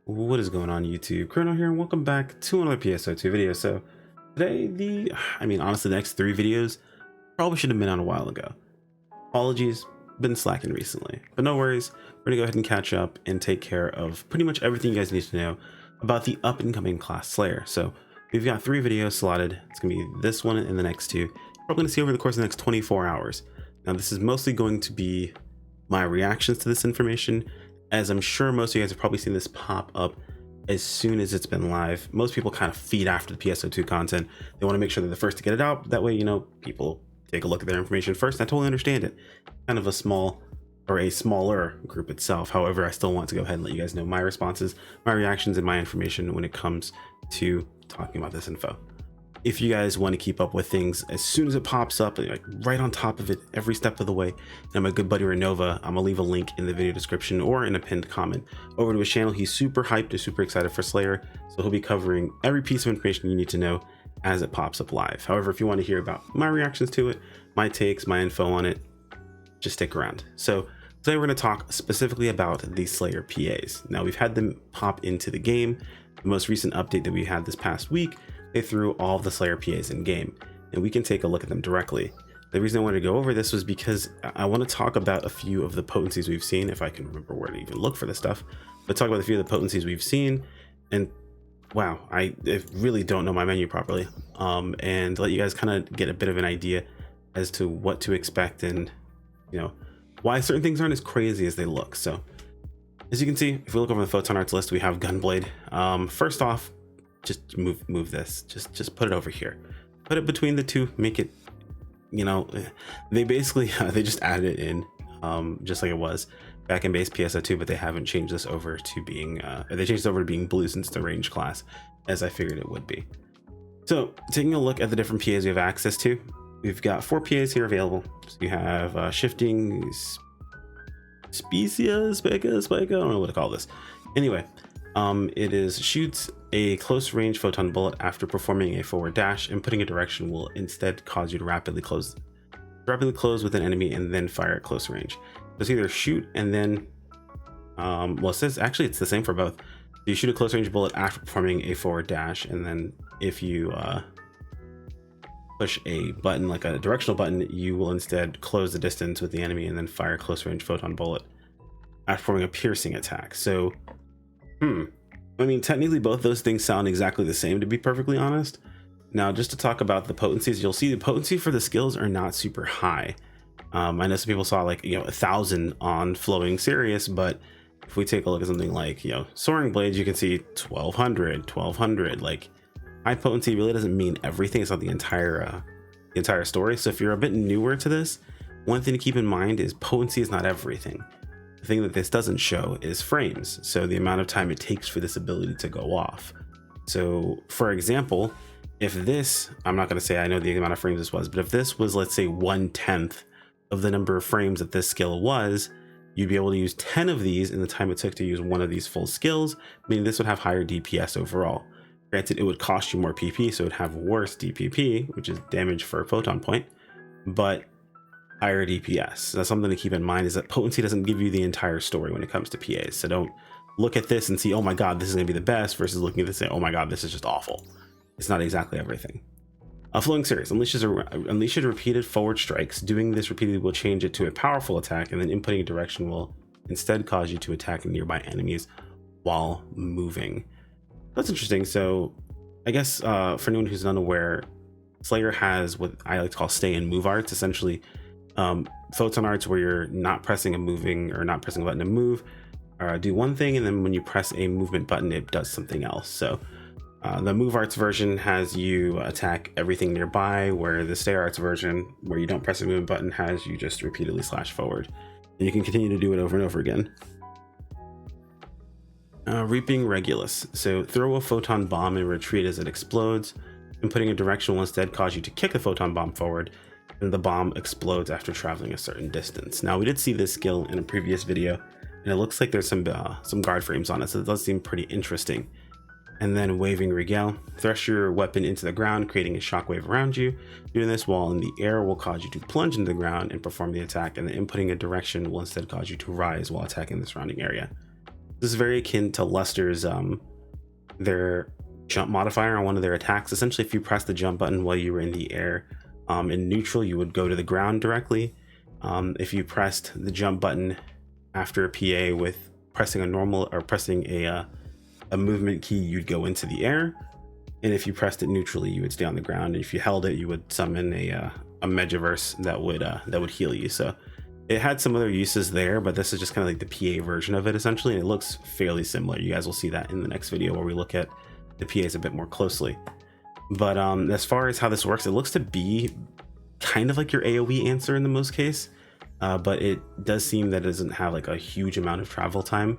What is going on, YouTube? Chrono here, and welcome back to another PSO2 video. So today, honestly, the next three videos probably should have been out a while ago. Apologies, been slacking recently, but no worries. We're gonna go ahead and catch up and take care of pretty much everything you guys need to know about the up and coming class Slayer. So we've got three videos slotted. It's gonna be this one and the next two. Probably gonna see over the course of the next 24 hours. Now, this is mostly going to be my reactions to this information, as I'm sure most of you guys have probably seen this pop up as soon as it's been live. Most people kind of feed after the PSO2 content. They want to make sure they're the first to get it out. That way, you know, people take a look at their information first. I totally understand it. Kind of a small or a smaller group itself. However, I still want to go ahead and let you guys know my responses, my reactions, and my information when it comes to talking about this info. If you guys want to keep up with things as soon as it pops up, like right on top of it every step of the way, and my good buddy Renova, I'm gonna leave a link in the video description or in a pinned comment over to his channel. He's super hyped and super excited for Slayer, so he'll be covering every piece of information you need to know as it pops up live. However, if you want to hear about my reactions to it, my takes, my info on it, just stick around. So today we're going to talk specifically about the Slayer PAs. Now, we've had them pop into the game. The most recent update that we had this past week, they threw all of the Slayer PAs in game, and we can take a look at them directly. The reason I wanted to go over this was because I want to talk about a few of the potencies we've seen, if I can remember where to even look for this stuff, but talk about a few of the potencies we've seen. And wow, I really don't know my menu properly, and let you guys kind of get a bit of an idea as to what to expect and, you know, why certain things aren't as crazy as they look. So as you can see, if we look over the photon arts list, we have Gunblade. First off, just move this, just put it over here, put it between the two, make it, you know, they basically they just added it in just like it was back in base PSO2, but they haven't changed this over to being they changed it over to being blue since the range class, as I figured it would be. So taking a look at the different PAs we have access to, we've got 4 PAs here available. So you have shifting species, SEGA, I don't know what to call this. Anyway, it is shoots a close range photon bullet after performing a forward dash, and putting a direction will instead cause you to rapidly close with an enemy and then fire at close range. So it's either shoot and then well, it says actually it's the same for both. You shoot a close range bullet after performing a forward dash, and then if you push a button like a directional button, you will instead close the distance with the enemy and then fire a close range photon bullet after performing a piercing attack. So I mean, technically both those things sound exactly the same, to be perfectly honest. Now, just to talk about the potencies, you'll see the potency for the skills are not super high. I know some people saw like, you know, 1,000 on Flowing Sirius, but if we take a look at something like, you know, Soaring Blades, you can see 1200. Like, high potency really doesn't mean everything. It's not the entire story. So if you're a bit newer to this, one thing to keep in mind is potency is not everything. The thing that this doesn't show is frames, so the amount of time it takes for this ability to go off. So for example, if this, I'm not going to say I know the amount of frames this was, but if this was, let's say, 1/10 of the number of frames that this skill was, you'd be able to use 10 of these in the time it took to use one of these full skills, meaning this would have higher DPS overall. Granted, it would cost you more PP, so it would have worse DPP, which is damage for a photon point, but higher DPS. That's something to keep in mind, is that potency doesn't give you the entire story when it comes to PAs. So don't look at this and see, oh my god, this is going to be the best, versus looking at this and say, oh my god, this is just awful. It's not exactly everything. Flowing Series unleashes repeated forward strikes. Doing this repeatedly will change it to a powerful attack, and then inputting a direction will instead cause you to attack nearby enemies while moving. That's interesting. So I guess for anyone who's unaware, Slayer has what I like to call stay and move arts, essentially photon arts where you're not pressing a button to move, do one thing, and then when you press a movement button, it does something else. So the move arts version has you attack everything nearby, where the stay arts version, where you don't press a movement button, has you just repeatedly slash forward, and you can continue to do it over and over again. Reaping Regulus. So throw a photon bomb and retreat as it explodes, and putting a direction will instead cause you to kick a photon bomb forward, and the bomb explodes after traveling a certain distance. Now, we did see this skill in a previous video, and it looks like there's some guard frames on it, so it does seem pretty interesting. And then Waving Regale. Thrust your weapon into the ground, creating a shockwave around you. Doing this while in the air will cause you to plunge into the ground and perform the attack, and then inputting a direction will instead cause you to rise while attacking the surrounding area. This is very akin to Luster's their jump modifier on one of their attacks. Essentially, if you press the jump button while you were in the air, in neutral, you would go to the ground directly. If you pressed the jump button after a PA with pressing a normal or pressing a movement key, you'd go into the air. And if you pressed it neutrally, you would stay on the ground. And if you held it, you would summon a Megaverse that would heal you. So it had some other uses there, but this is just kind of like the PA version of it essentially, and it looks fairly similar. You guys will see that in the next video where we look at the PAs a bit more closely. But as far as how this works, it looks to be kind of like your AoE answer in the most case, but it does seem that it doesn't have like a huge amount of travel time.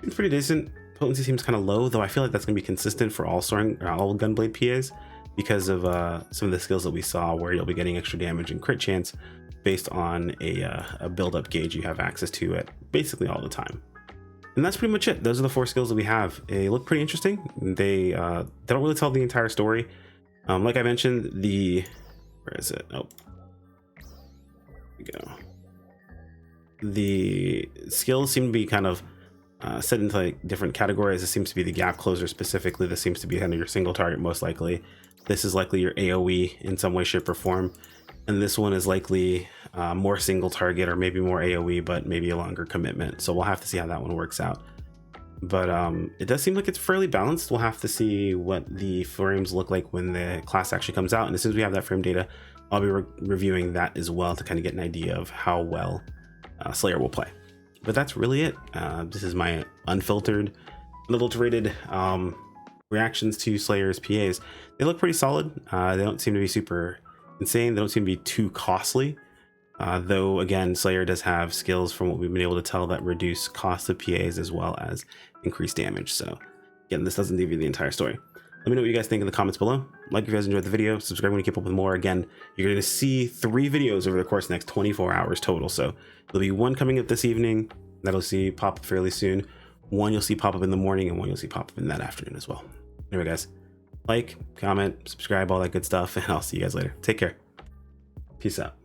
It's pretty decent. Potency seems kind of low, though I feel like that's going to be consistent for all Gunblade PAs because of some of the skills that we saw where you'll be getting extra damage and crit chance based on a build-up gauge you have access to at basically all the time. And that's pretty much it. Those are the 4 skills that we have. They look pretty interesting. They don't really tell the entire story. Like I mentioned, where is it? Oh, here we go. The skills seem to be kind of set into like different categories. This seems to be the gap closer specifically. This seems to be kind of your single target most likely. This is likely your AoE in some way, shape, or form. And this one is likely more single target or maybe more AoE, but maybe a longer commitment. So we'll have to see how that one works out. But it does seem like it's fairly balanced. We'll have to see what the frames look like when the class actually comes out. And as soon as we have that frame data, I'll be reviewing that as well to kind of get an idea of how well Slayer will play. But that's really it. This is my unfiltered, unadulterated reactions to Slayer's PAs. They look pretty solid. They don't seem to be super insane. They don't seem to be too costly. Though again, Slayer does have skills from what we've been able to tell that reduce cost of PAs as well as increase damage. So again, this doesn't give you the entire story. Let me know what you guys think in the comments below. Like if you guys enjoyed the video, subscribe when you keep up with more. Again, you're going to see 3 videos over the course of the next 24 hours total. So there'll be one coming up this evening that'll see pop up fairly soon. One you'll see pop up in the morning, and one you'll see pop up in that afternoon as well. Anyway, guys, like, comment, subscribe, all that good stuff, and I'll see you guys later. Take care. Peace out.